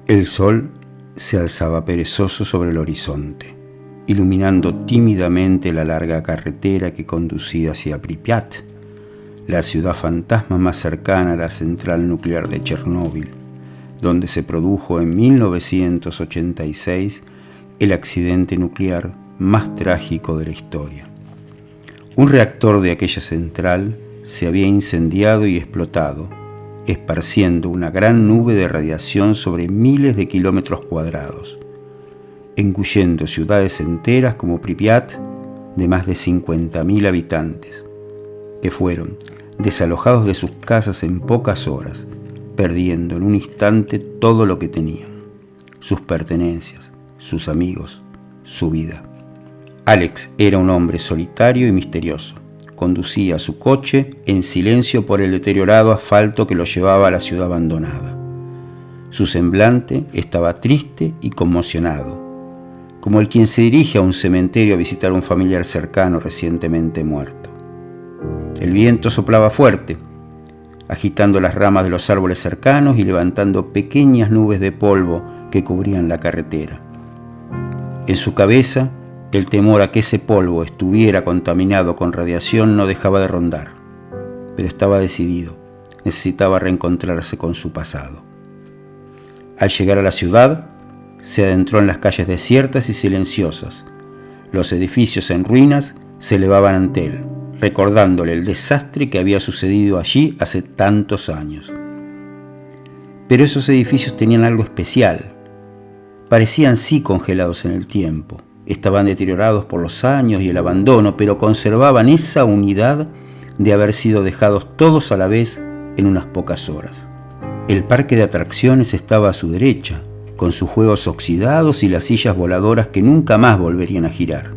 El sol se alzaba perezoso sobre el horizonte, iluminando tímidamente la larga carretera que conducía hacia Pripyat, la ciudad fantasma más cercana a la central nuclear de Chernóbil, donde se produjo en 1986 el accidente nuclear más trágico de la historia. Un reactor de aquella central se había incendiado y explotado, esparciendo una gran nube de radiación sobre miles de kilómetros cuadrados, engullendo ciudades enteras como Pripyat, de más de 50.000 habitantes, que fueron desalojados de sus casas en pocas horas, perdiendo en un instante todo lo que tenían, sus pertenencias, sus amigos, su vida. Alex era un hombre solitario y misterioso. Conducía su coche en silencio por el deteriorado asfalto que lo llevaba a la ciudad abandonada. Su semblante estaba triste y conmocionado, como el quien se dirige a un cementerio a visitar a un familiar cercano recientemente muerto. El viento soplaba fuerte, agitando las ramas de los árboles cercanos y levantando pequeñas nubes de polvo que cubrían la carretera. En su cabeza, el temor a que ese polvo estuviera contaminado con radiación no dejaba de rondar, pero estaba decidido, necesitaba reencontrarse con su pasado. Al llegar a la ciudad, se adentró en las calles desiertas y silenciosas. Los edificios en ruinas se elevaban ante él, recordándole el desastre que había sucedido allí hace tantos años. Pero esos edificios tenían algo especial. Parecían sí congelados en el tiempo. Estaban deteriorados por los años y el abandono, pero conservaban esa unidad de haber sido dejados todos a la vez en unas pocas horas. El parque de atracciones estaba a su derecha, con sus juegos oxidados y las sillas voladoras que nunca más volverían a girar.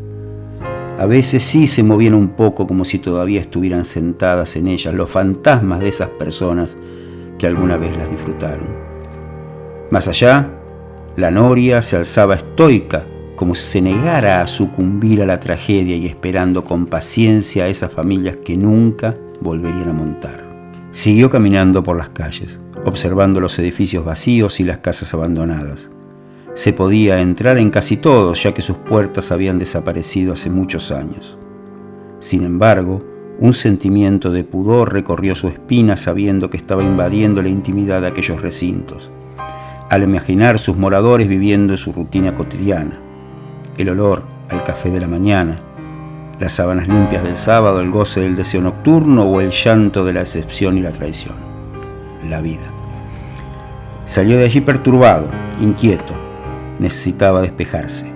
A veces sí se movían un poco como si todavía estuvieran sentadas en ellas los fantasmas de esas personas que alguna vez las disfrutaron. Más allá, la noria se alzaba estoica, como si se negara a sucumbir a la tragedia y esperando con paciencia a esas familias que nunca volverían a montar. Siguió caminando por las calles, observando los edificios vacíos y las casas abandonadas. Se podía entrar en casi todos, ya que sus puertas habían desaparecido hace muchos años. Sin embargo, un sentimiento de pudor recorrió su espina sabiendo que estaba invadiendo la intimidad de aquellos recintos, al imaginar sus moradores viviendo su rutina cotidiana. El olor al café de la mañana, las sábanas limpias del sábado, el goce del deseo nocturno o el llanto de la decepción y la traición. La vida. Salió de allí perturbado, inquieto. Necesitaba despejarse.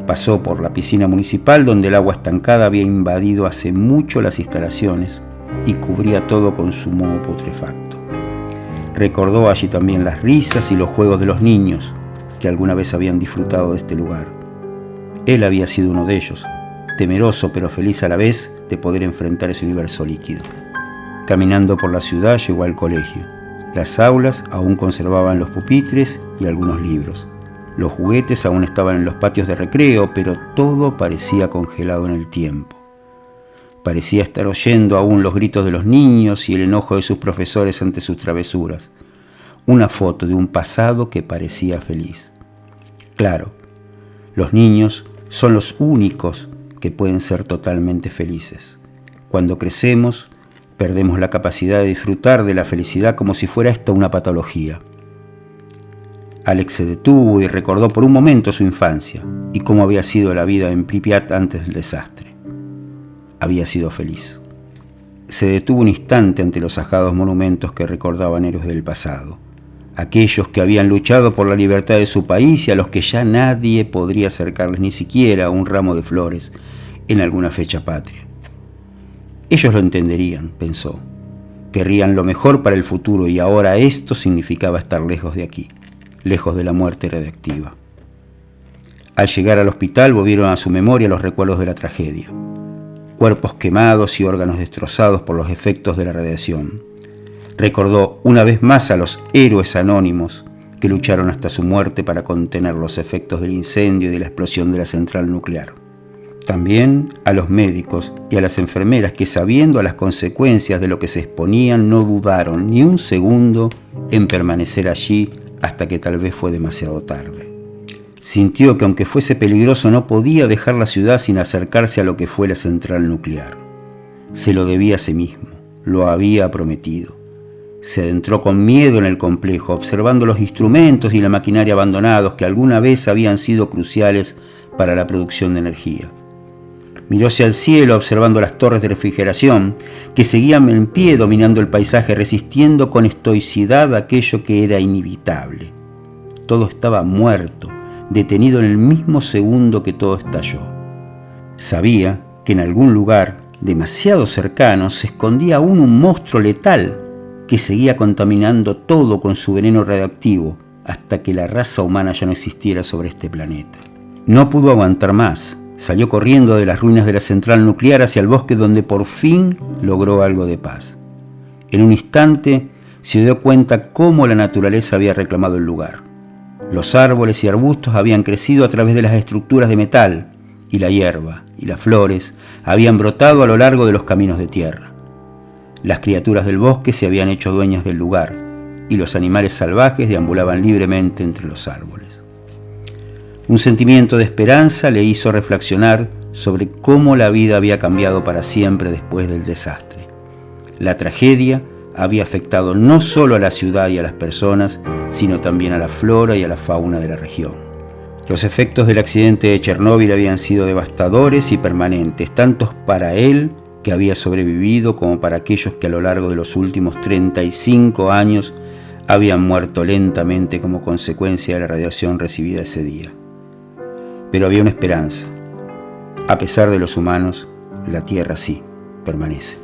Pasó por la piscina municipal donde el agua estancada había invadido hace mucho las instalaciones y cubría todo con su moho putrefacto. Recordó allí también las risas y los juegos de los niños que alguna vez habían disfrutado de este lugar. Él había sido uno de ellos, temeroso pero feliz a la vez de poder enfrentar ese universo líquido. Caminando por la ciudad llegó al colegio. Las aulas aún conservaban los pupitres y algunos libros. Los juguetes aún estaban en los patios de recreo, pero todo parecía congelado en el tiempo. Parecía estar oyendo aún los gritos de los niños y el enojo de sus profesores ante sus travesuras. Una foto de un pasado que parecía feliz. Claro, los niños son los únicos que pueden ser totalmente felices. Cuando crecemos, perdemos la capacidad de disfrutar de la felicidad como si fuera esta una patología. Alex se detuvo y recordó por un momento su infancia y cómo había sido la vida en Pripyat antes del desastre. Había sido feliz. Se detuvo un instante ante los ajados monumentos que recordaban héroes del pasado, aquellos que habían luchado por la libertad de su país y a los que ya nadie podría acercarles ni siquiera un ramo de flores en alguna fecha patria. Ellos lo entenderían, pensó. Querrían lo mejor para el futuro y ahora esto significaba estar lejos de aquí, lejos de la muerte radiactiva. Al llegar al hospital volvieron a su memoria los recuerdos de la tragedia. Cuerpos quemados y órganos destrozados por los efectos de la radiación. Recordó una vez más a los héroes anónimos que lucharon hasta su muerte para contener los efectos del incendio y de la explosión de la central nuclear. También a los médicos y a las enfermeras que, sabiendo las consecuencias de lo que se exponían, no dudaron ni un segundo en permanecer allí hasta que tal vez fue demasiado tarde. Sintió que aunque fuese peligroso no podía dejar la ciudad sin acercarse a lo que fue la central nuclear. Se lo debía a sí mismo, lo había prometido. Se adentró con miedo en el complejo, observando los instrumentos y la maquinaria abandonados que alguna vez habían sido cruciales para la producción de energía. Miró hacia el cielo observando las torres de refrigeración que seguían en pie dominando el paisaje, resistiendo con estoicidad aquello que era inevitable. Todo estaba muerto, detenido en el mismo segundo que todo estalló. Sabía que en algún lugar, demasiado cercano, se escondía aún un monstruo letal que seguía contaminando todo con su veneno radioactivo hasta que la raza humana ya no existiera sobre este planeta. No pudo aguantar más. Salió corriendo de las ruinas de la central nuclear hacia el bosque, donde por fin logró algo de paz. En un instante se dio cuenta cómo la naturaleza había reclamado el lugar. Los árboles y arbustos habían crecido a través de las estructuras de metal, y la hierba y las flores habían brotado a lo largo de los caminos de tierra. Las criaturas del bosque se habían hecho dueñas del lugar, y los animales salvajes deambulaban libremente entre los árboles. Un sentimiento de esperanza le hizo reflexionar sobre cómo la vida había cambiado para siempre después del desastre. La tragedia había afectado no solo a la ciudad y a las personas, sino también a la flora y a la fauna de la región. Los efectos del accidente de Chernóbil habían sido devastadores y permanentes, tanto para él, que había sobrevivido, como para aquellos que a lo largo de los últimos 35 años habían muerto lentamente como consecuencia de la radiación recibida ese día. Pero había una esperanza. A pesar de los humanos, la Tierra sí permanece.